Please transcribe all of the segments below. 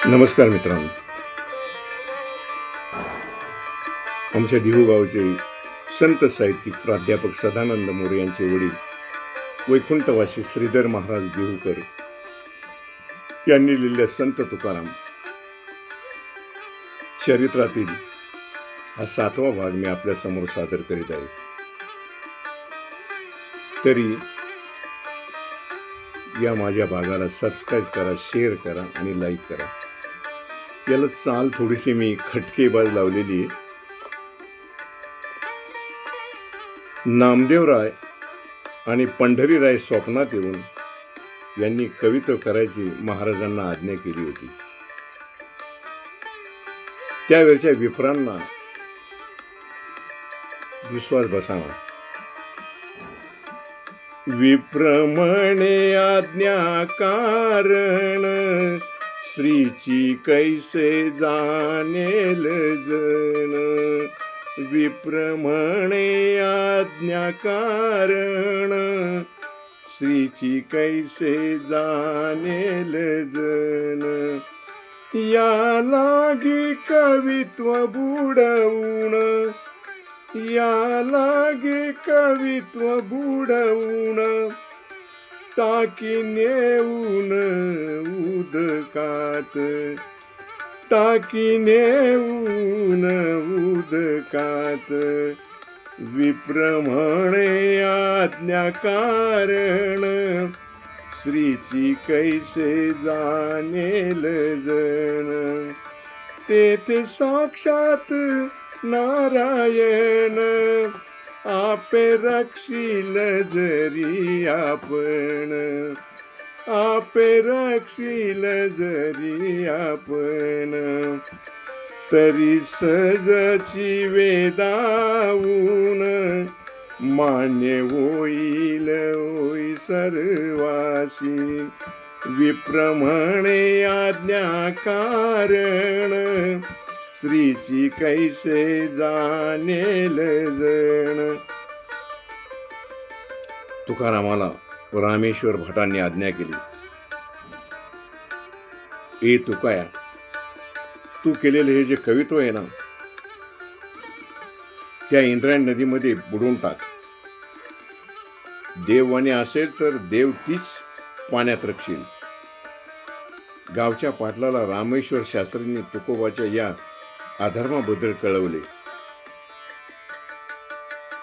नमस्कार मित्रांनो. आमच्या देहू गावचे संत साहित्यिक प्राध्यापक सदानंद मोरे यांचे वडील वैकुंठवासी श्रीधर महाराज देहूकर यांनी लिहिलेल्या संत तुकाराम चरित्रातील हा 7वा भाग मी आपल्या समोर सादर करीत आहे. तरी या माझ्या भागाला सबस्क्राईब करा, शेअर करा आणि लाईक करा. याला चाल थोडीशी मी खटकेबाज लावलेली आहे. नामदेवराय आणि पंढरीराय स्वप्नात येऊन यांनी कविता करायची महाराजांना आज्ञा केली होती. त्यावेळच्या विप्रांना विश्वास बसावा. विप्रमणे आज्ञा कारण श्रीची कैसे जाणेल जण. विप्रमणे आज्ञा कारण श्रीची कैसे जाणेल जण. या लागी कवित्व बुडवून, या लागे कवित्व बुडवून टाकी नेऊन उदकात, टाकी नेऊन उदकात. विप्रमणे आज्ञा कारण श्रीची कैसे जाणेल जण. तेथे साक्षात नारायण आपे रक्षील जरी आपण, आपे रक्षील जरी आपण. तरी सहजची वेदाऊन मान्य होईल होई सर्वासी. विप्रमणे आज्ञा कारण श्रीची कैसे जाणेल जण. तुकारामाला रामेश्वर भटांनी आज्ञा केली, ए तुकाया, तू केलेले हे जे कवित्व आहे ना, त्या इंद्रायणी नदीमध्ये बुडवून टाक. देववाणी असेल तर देव तीच पाण्यात रक्षील. गावच्या पाटलाला रामेश्वर शास्त्रींनी तुकोबाच्या या अधर्माबद्दल कळवले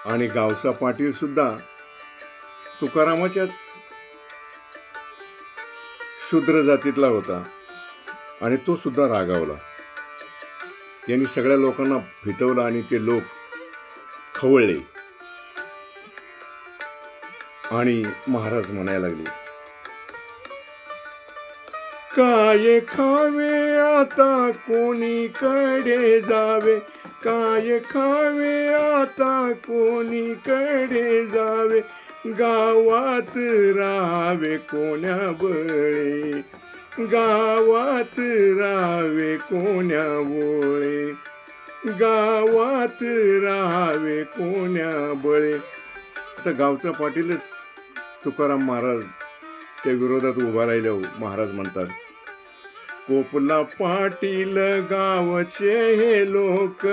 आणि गावचा पाटील सुद्धा तुकारामाच्याच शूद्र जातीतला होता आणि तो सुद्धा रागावला. यांनी सगळ्या लोकांना फितवलं आणि ते लोक खवळले आणि महाराज म्हणायला लागले, काय खावे आता कोणीकडे जावे, काय खावे आता कोणीकडे जावे. गावात राहावे कोण्या बळे, गावात राहावे कोण्या बळे, गावात राहावे कोण्या बळे. आता गावचा पाटीलच तुकाराम महाराजच्या विरोधात उभा राहिल्यावर महाराज म्हणतात, कोपला पाटील गावचे हे लोक,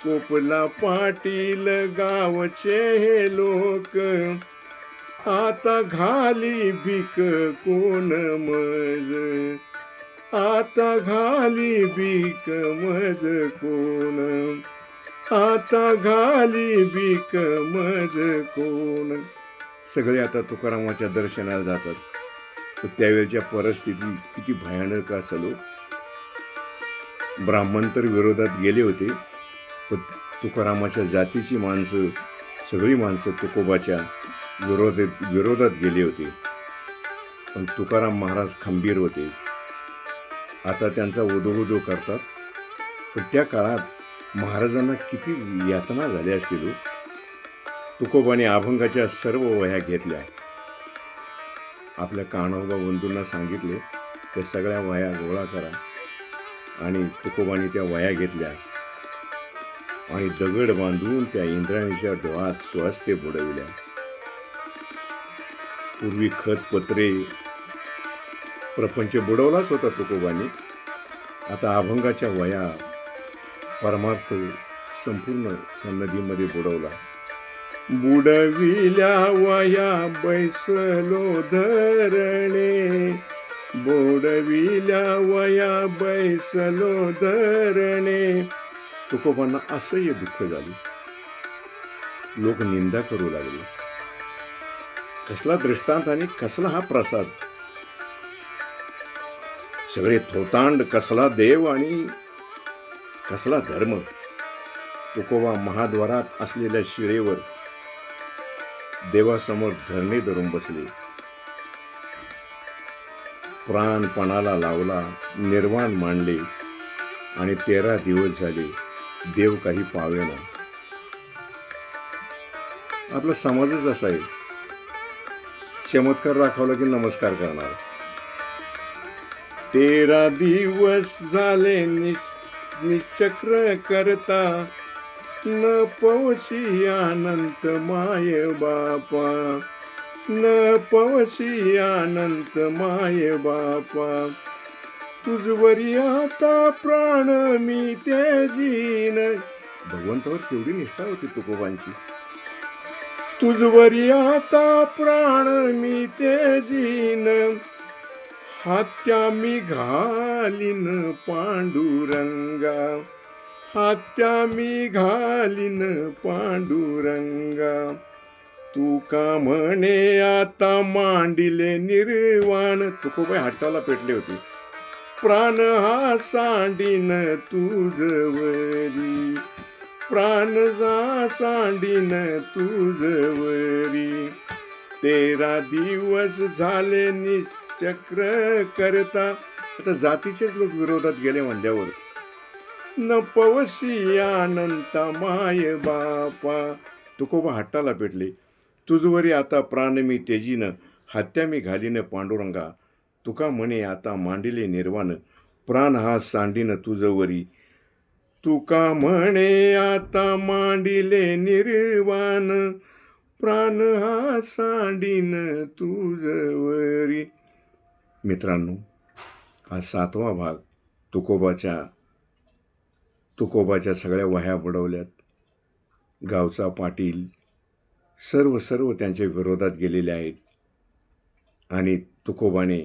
कोपला पाटील गावचे हे लोक. आता घाली भीक कोण मज, आता घाली भीक मज कोण, आता घाली भीक मज कोण. सगळे आता तुकारामाच्या दर्शनाला जातात. तर त्यावेळच्या परिस्थिती किती भयानक असेल. ब्राह्मण तर विरोधात गेले होते, पण तुकारामाच्या जातीची माणसं, सगळी माणसं तुकोबाच्या विरोधात गेले होते. पण तुकाराम महाराज खंबीर होते. आता त्यांचा उदोउदो करतात. पण त्या काळात महाराजांना किती यातना झाल्या असतील. तुकोबाने अभंगाच्या सर्व वह्या घेतल्या. आपल्या कान्होबा बंधूंना सांगितले, त्या सगळ्या वह्या गोळा करा. आणि तुकोबाने त्या वह्या घेतल्या आणि दगड बांधून त्या इंद्रायणीच्या डोळ्यात स्वस्ते बुडविल्या. पूर्वी खत पत्रे प्रपंच बुडवलाच होता तुकोबांनी, आता अभंगाच्या वया परमार्थ संपूर्ण त्या नदीमध्ये बुडवला. बुडविल्या वया बैसलो धरणे, बुडविल्या वया बैसलो धरणे. तुकोबांना असह्य दुःख झाले. लोक निंदा करू लागले. कसला दृष्टांत आणि कसला हा प्रसाद. सगळे थोतांड, कसला देव आणि कसला धर्म. तुकोबा महाद्वारात असलेल्या शिळेवर देवासमोर धरणे धरून बसले. प्राण पणाला लावला, निर्वाण मांडले आणि 13 दिवस झाले देव काही पावेना. आपला समाजच असा आहे, चमत्कार दाखवला की नमस्कार करणार. 13 दिवस झाले निश्चक्र करता, न पवशी अनंत माय बापा, न पवशी अनंत माय बापा. तुझवरी आता प्राण मी तेजीन. भगवंतावर केवढी निष्ठा होती तुकोबांची. तुझवरी आता प्राण मी तेजीन, हात्या मी घालीन पांडुरंगा, हात्या मी घालीन पांडुरंगा. तू का म्हणे आता मांडिले निर्वाण. तुकोबाई हट्टाला पेटले होते. प्राण हा सांडीन तुझवरी, प्राण हा सांडीन तुझवरी. 13 दिवस झाले निश्चक्र करता. आता जातीचेच लोक विरोधात गेले म्हणल्यावर न पवशी अनंत माय बापा. तुकोबा हट्टाला पेटले. तुझवरी आता प्राण मी तेजीन, हत्या मी घालीन पांडुरंगा. तुका म्हणे आता मांडिले निर्वाण, प्राण हा सांडीन तुझवरी. तुका म्हणे आता मांडिले निर्वाण, प्राण हा सांडीन तुझवरी. मित्रांनो, हा 7वा भाग तुकोबाच्या सगळ्या वह्या बुडवल्यात. गावचा पाटील सर्व त्यांच्या विरोधात गेलेले आहेत आणि तुकोबाने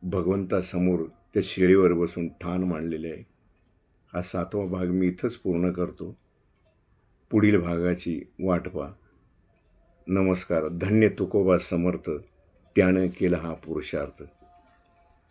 भगवंतासमोर त्या शिळेवर बसून ठाण मांडलेले आहे. हा 7वा भाग मी इथंच पूर्ण करतो. पुढील भागाची वाट पहा. नमस्कार. धन्य तुकोबा समर्थ, त्यानं केला हा पुरुषार्थ.